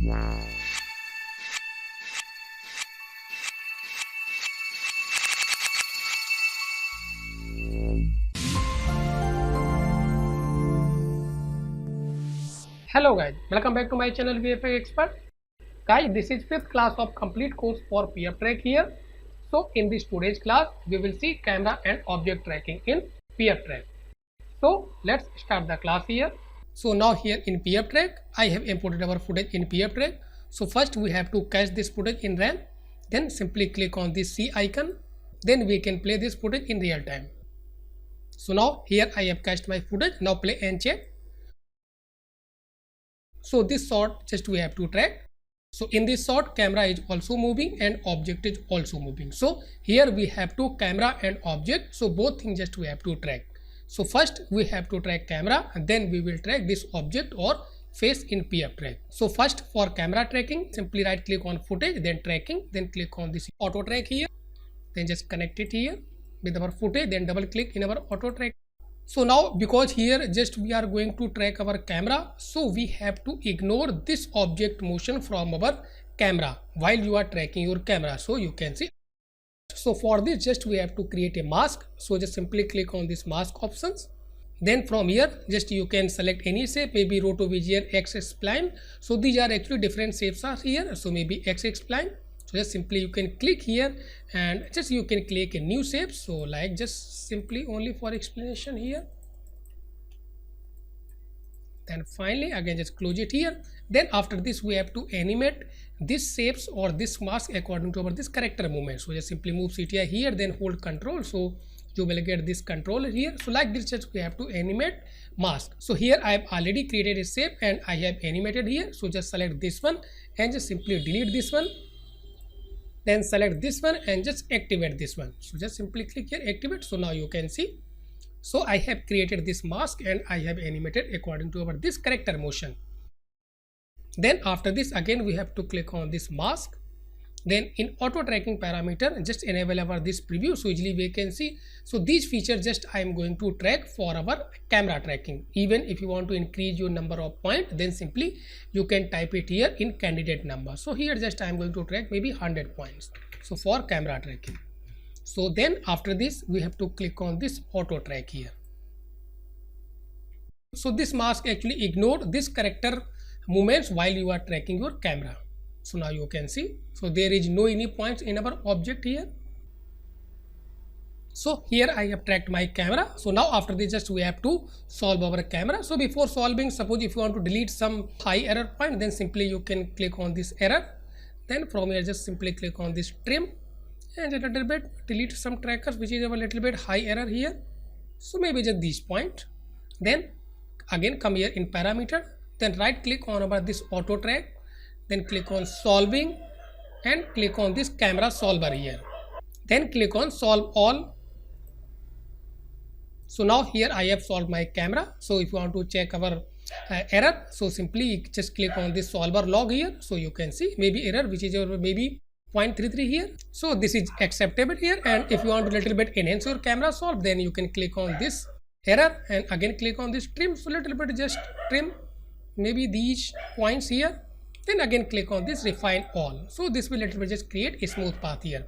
Hello guys, welcome back to my channel VFX Expert. Guys, this is 5th class of complete course for PFTrack here. So in this today's class, we will see camera and object tracking in PFTrack. So let's start the class here. So now here in PFTrack, I have imported our footage in PFTrack. So first we have to cache this footage in RAM. Then simply click on this C icon. Then we can play this footage in real time. So now here I have cached my footage. Now play and check. So this shot just we have to track. So in this shot, camera is also moving and object is also moving. So here we have to camera and object. So both things just we have to track. So first we have to track camera and then we will track this object or face in PFTrack. So first for camera tracking, simply right click on footage, then tracking, then click on this auto track here. Then just connect it here with our footage, then double click in our auto track. So now because here just we are going to track our camera, so we have to ignore this object motion from our camera while you are tracking your camera. So you can see. So for this just we have to create a mask. So just simply click on this mask options. Then from here just you can select any shape, maybe Roto Bezier X spline. So these are actually different shapes are here. So maybe X spline. So just simply you can click here and just you can click a new shape. So like just simply only for explanation here. Then finally again just close it here. Then after this we have to animate these shapes or this mask according to our this character movement. So just simply move CTI here, then hold control. So you will get this control here. So like this just we have to animate mask. So here I have already created a shape and I have animated here. So just select this one and just simply delete this one. Then select this one and just activate this one. So just simply click here, activate. So now you can see. So I have created this mask and I have animated according to our this character motion. Then after this again we have to click on this mask. Then in auto tracking parameter just enable our this preview, so easily we can see. So these features just I am going to track for our camera tracking. Even if you want to increase your number of points, then simply you can type it here in candidate number. So here just I am going to track maybe 100 points. So for camera tracking. So then after this we have to click on this auto track here. So this mask actually ignore this character movements while you are tracking your camera. So now you can see. So there is no any points in our object here. So here I have tracked my camera. So now after this just we have to solve our camera. So before solving, suppose if you want to delete some high error point, then simply you can click on this error. Then from here just simply click on this trim and a little bit delete some trackers which is a little bit high error here. So maybe just this point. Then again come here in parameter. Then right click on about this auto track. Then click on solving and click on this camera solver here. Then click on solve all. So now here I have solved my camera. So if you want to check our error, so simply just click on this solver log here. So you can see maybe error which is your maybe 0.33 here. So this is acceptable here. And if you want to little bit enhance your camera solve, then you can click on this error and again click on this trim. So little bit just trim maybe these points here. Then again click on this refine all. So this will little bit just create a smooth path here.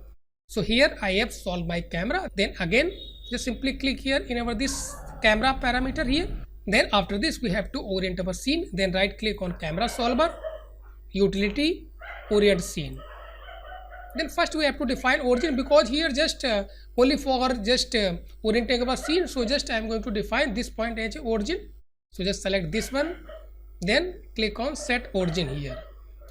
So here I have solved my camera. Then again just simply click here in our this camera parameter here. Then after this we have to orient our scene. Then right click on camera solver, utility, orient scene. Then first we have to define origin, because here just only for just orienting our scene. So just I am going to define this point as origin. So just select this one. Then click on set origin here.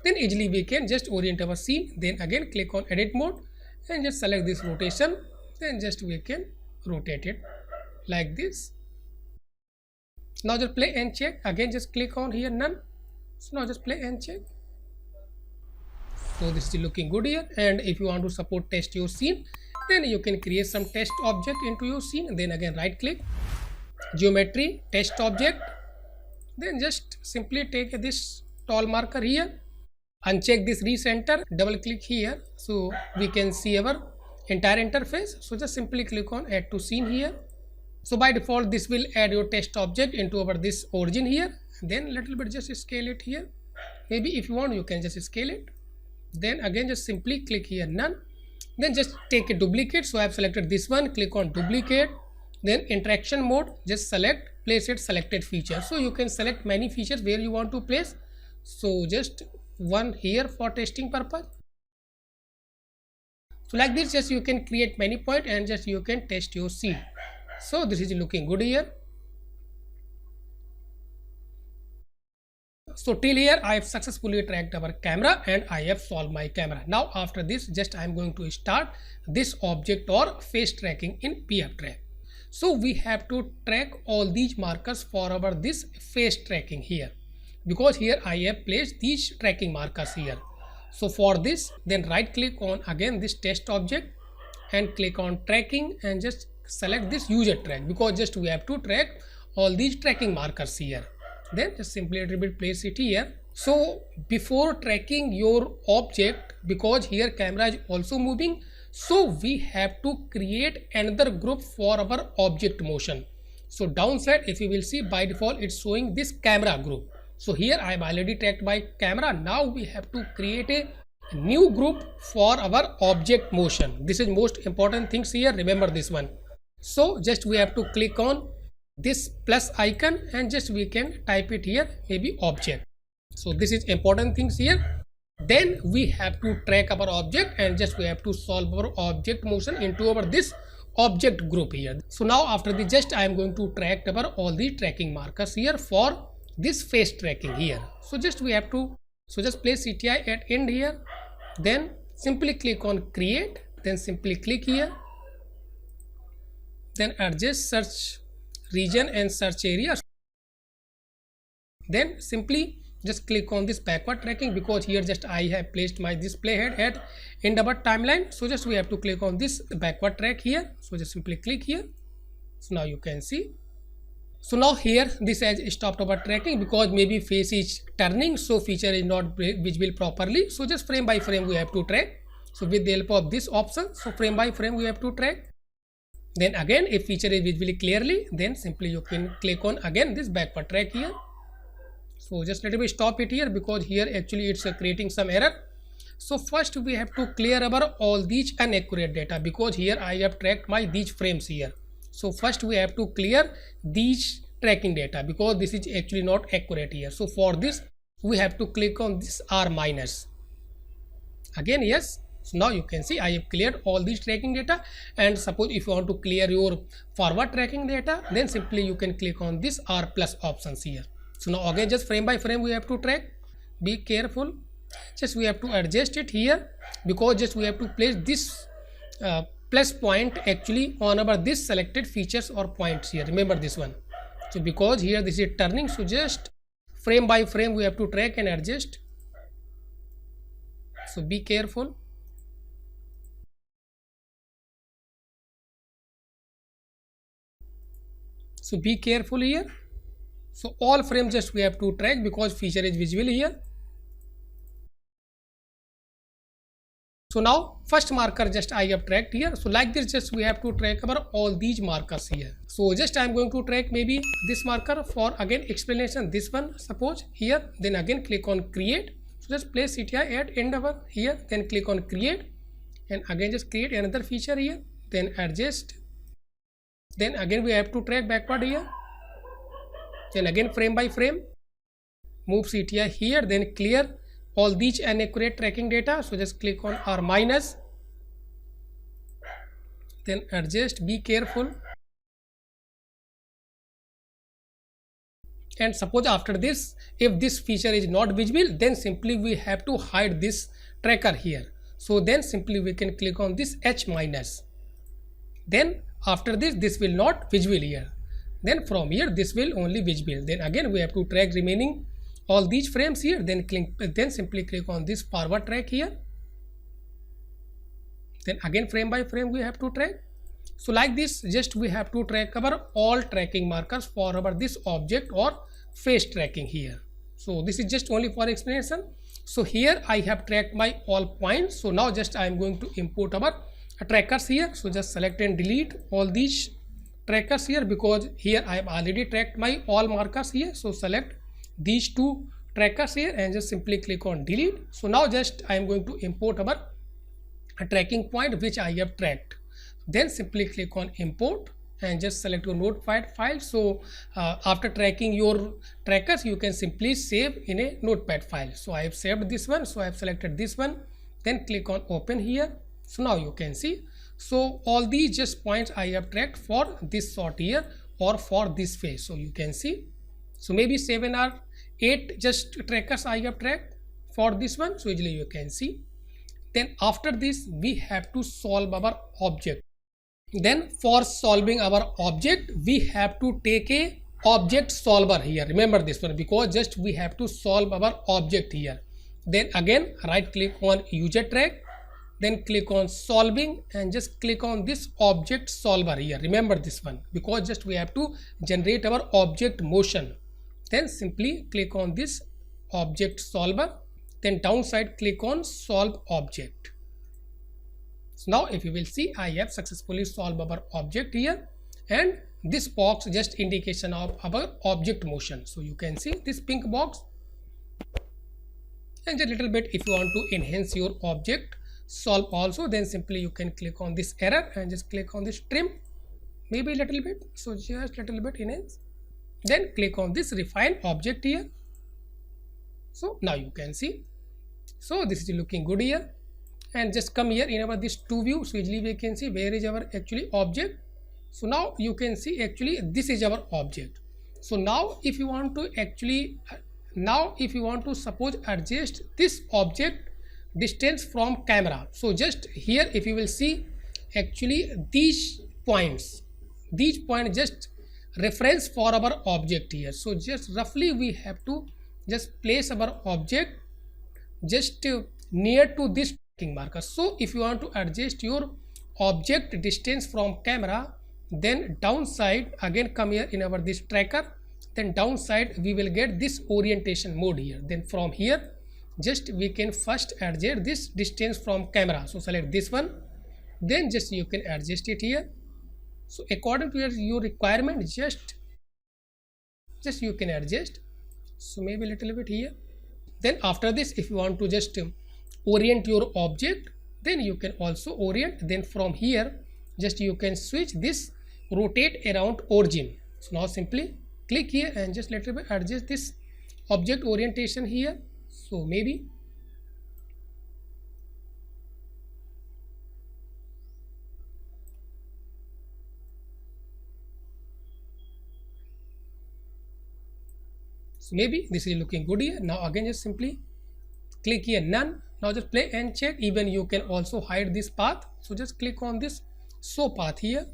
Then easily we can just orient our scene. Then again click on edit mode and just select this rotation. Then just we can rotate it like this. Now just play and check. Again just click on here none. So now just play and check. So this is looking good here. And if you want to support test your scene, then you can create some test object into your scene. Then again right click, geometry, test object. Then just simply take this tall marker here, uncheck this recenter, double click here. So we can see our entire interface. So just simply click on add to scene here. So by default this will add your test object into our this origin here. Then little bit just scale it here. maybe if you want you can just scale it. Then again just simply click here none, then just take a duplicate. So I have selected this one, click on duplicate, then interaction mode, just select, place it selected feature. So you can select many features where you want to place, so just one here for testing purpose. So like this just you can create many point and just you can test your seed. So this is looking good here. So till here I have successfully tracked our camera and I have solved my camera. Now after this just I am going to start this object or face tracking in pfTrack. So we have to track all these markers for our this face tracking here, because here I have placed these tracking markers here. So for this then right click on again this test object and click on tracking and just select this user track, because just we have to track all these tracking markers here. Then just simply a little bit place it here. So before tracking your object, because here camera is also moving, so we have to create another group for our object motion. So downside if you will see by default it's showing this camera group. So here I have already tracked my camera. Now we have to create a new group for our object motion. This is most important things here, remember this one. So just we have to click on this plus icon and just we can type it here, maybe object. So this is important things here. Then we have to track our object and just we have to solve our object motion into our this object group here. So now after the just I am going to track our all the tracking markers here for this face tracking here. So just we have to, so just place CTI at end here, then simply click on create, then simply click here, then adjust search region and search area, then simply just click on this backward tracking, because here just I have placed my display head at end of our timeline. So just we have to click on this backward track here. So just simply click here. So now you can see. So now here this has stopped our tracking because maybe face is turning, so feature is not visible properly. So just frame by frame we have to track. So with the help of this option, so frame by frame we have to track. Then again if feature is visibly clearly, then simply you can click on again this backward track here. So just let me stop it here, because here actually it's creating some error. So first we have to clear our all these inaccurate data, because here I have tracked my these frames here. So first we have to clear these tracking data, because this is actually not accurate here. So for this we have to click on this R minus again. Yes, so now you can see I have cleared all these tracking data. And suppose if you want to clear your forward tracking data, then simply you can click on this R plus options here. So now again just frame by frame we have to track. Be careful, just we have to adjust it here, because just we have to place this plus point actually on our this selected features or points here, remember this one. So because here this is turning, so just frame by frame we have to track and adjust. So be careful. So be careful here. So all frames just we have to track, because feature is visible here. So now first marker just I have tracked here. So like this just we have to track our all these markers here. So just I am going to track maybe this marker for again explanation, this one suppose here. Then again click on create. So just place CTI at end over here, then click on create and again just create another feature here, then adjust. Then again we have to track backward here, then again frame by frame move CTI here, then clear all these inaccurate tracking data. So just click on R minus, then adjust. Be careful. And suppose after this if this feature is not visible, then simply we have to hide this tracker here. So then simply we can click on this H minus, then after this will not visible here, then from here this will only visible. Then again we have to track remaining all these frames here, then simply click on this forward track here, then again frame by frame we have to track. So like this just we have to track our all tracking markers for our this object or face tracking here. So this is just only for explanation. So here I have tracked my all points. So now just I am going to import our trackers here. So just select and delete all these trackers here, because here I have already tracked my all markers here. So select these two trackers here and just simply click on delete. So now just I am going to import our tracking point which I have tracked. Then simply click on import and just select your notepad file. So after tracking your trackers, you can simply save in a notepad file. So I have saved this one, so I have selected this one, then click on open here. So now you can see, so all these just points I have tracked for this sort here or for this phase. So you can see, so maybe 7 or 8 just trackers I have tracked for this one, so easily you can see. Then after this we have to solve our object. Then for solving our object we have to take a object solver here. Remember this one, because just we have to solve our object here. Then again right click on user track, then click on solving and just click on this object solver here. Remember this one, because just we have to generate our object motion. Then simply click on this object solver, then downside click on solve object. So now if you will see, I have successfully solved our object here, and this box just indication of our object motion. So you can see this pink box, and a little bit if you want to enhance your object solve also, then simply you can click on this error and just click on this trim, maybe a little bit, so just little bit enhance, then click on this refine object here. So now you can see, so this is looking good here. And just come here in our this to view, so easily we can see where is our actually object. So now you can see actually this is our object. So now if you want to actually, now if you want to suppose adjust this object distance from camera, so just here if you will see actually these points just reference for our object here. So just roughly we have to just place our object just near to this marker. So if you want to adjust your object distance from camera, then downside again come here in our this tracker, then downside we will get this orientation mode here. Then from here just we can first adjust this distance from camera, so select this one, then just you can adjust it here. So according to your requirement, just you can adjust, so maybe a little bit here. Then after this if you want to just orient your object, then you can also orient. Then from here just you can switch this rotate around origin. So now simply click here and just little bit adjust this object orientation here. So maybe this is looking good here. Now again just simply click here none. Now just play and check. Even you can also hide this path, so just click on this show path here,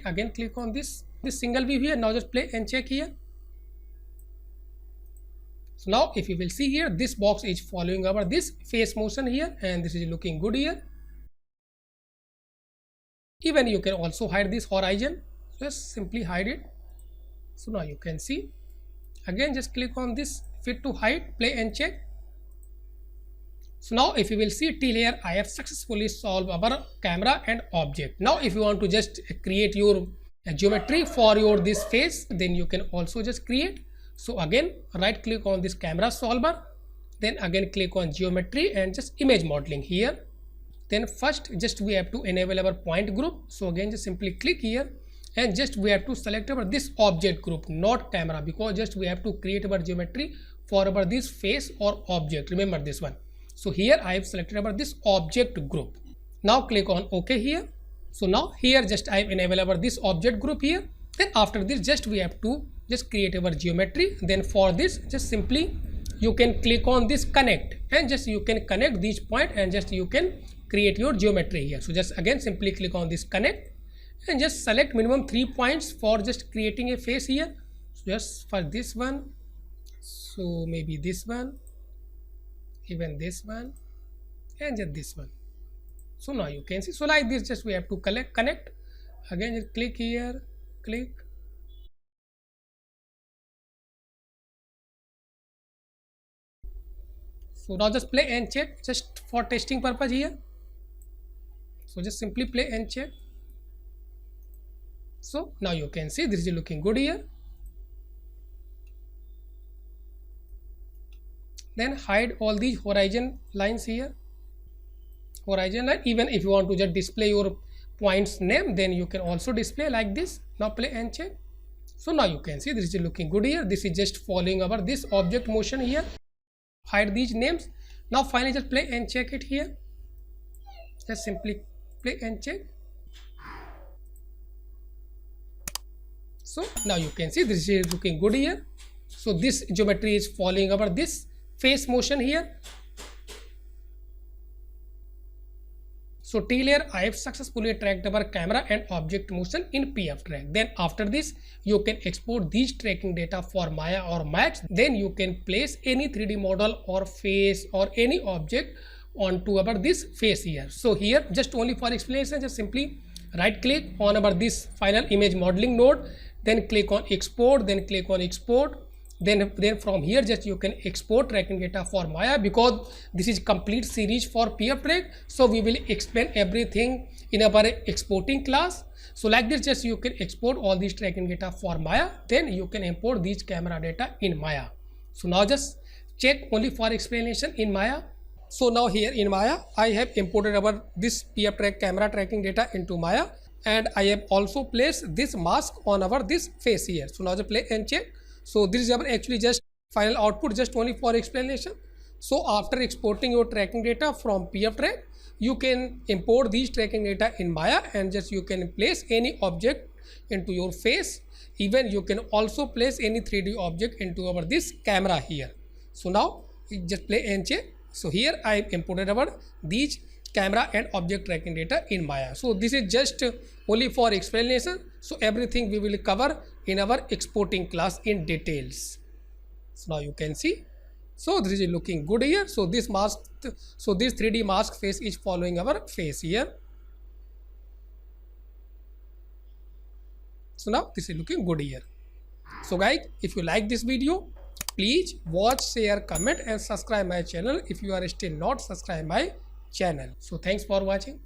again click on this single view here. Now just play and check here. So now if you will see here, this box is following our this face motion here, and this is looking good here. Even you can also hide this horizon, just simply hide it. So now you can see, again just click on this fit to hide, play and check. So now if you will see till here, I have successfully solved our camera and object. Now if you want to just create your geometry for your this face, then you can also just create. So again right click on this camera solver, then again click on geometry and just image modeling here. Then first just we have to enable our point group. So again just simply click here and just we have to select our this object group, not camera, because just we have to create our geometry for our this face or object. Remember this one. So here I have selected our this object group. Now click on OK here. So now here just I have enabled our this object group here. Then after this just we have to just create our geometry. Then for this just simply you can click on this connect and just you can connect these point and just you can create your geometry here. So just again simply click on this connect and just select minimum 3 points for just creating a face here. So just for this one, so maybe this one, even this one, and just this one. So now you can see, so like this just we have to connect. Again just click here, click. So now just play and check just for testing purpose here. So just simply play and check. So now you can see this is looking good here. then hide all these horizon lines here, horizon line. Even if you want to just display your points name, then you can also display like this. Now play and check. So now you can see this is looking good here. This is just following our this object motion here. Hide these names. Now finally just play and check it here. Just simply play and check. So now you can see this is looking good here. So this geometry is following our this face motion here. So till here I have successfully tracked our camera and object motion in pfTrack. Then after this you can export these tracking data for Maya or Max. Then you can place any 3D model or face or any object onto our this face here. So here just only for explanation, just simply right click on our this final image modeling node, then click on export, then click on export. Then from here just you can export tracking data for Maya, because this is complete series for pfTrack. So we will explain everything in our exporting class. So like this just you can export all these tracking data for Maya, then you can import these camera data in Maya. So now just check only for explanation in Maya. So now here in Maya I have imported our this pfTrack camera tracking data into Maya, and I have also placed this mask on our this face here. So now just play and check. So this is our actually just final output, just only for explanation. So after exporting your tracking data from pfTrack, you can import these tracking data in Maya, and just you can place any object into your face. Even you can also place any 3D object into our this camera here. So now just play and check. So here I imported our these camera and object tracking data in Maya. So this is just only for explanation. So everything we will cover in our exporting class in details. So now you can see. So this is looking good here. So this mask, so this 3D mask face is following our face here. So now this is looking good here. So guys, if you like this video, please watch, share, comment and subscribe my channel if you are still not subscribed my channel. So thanks for watching.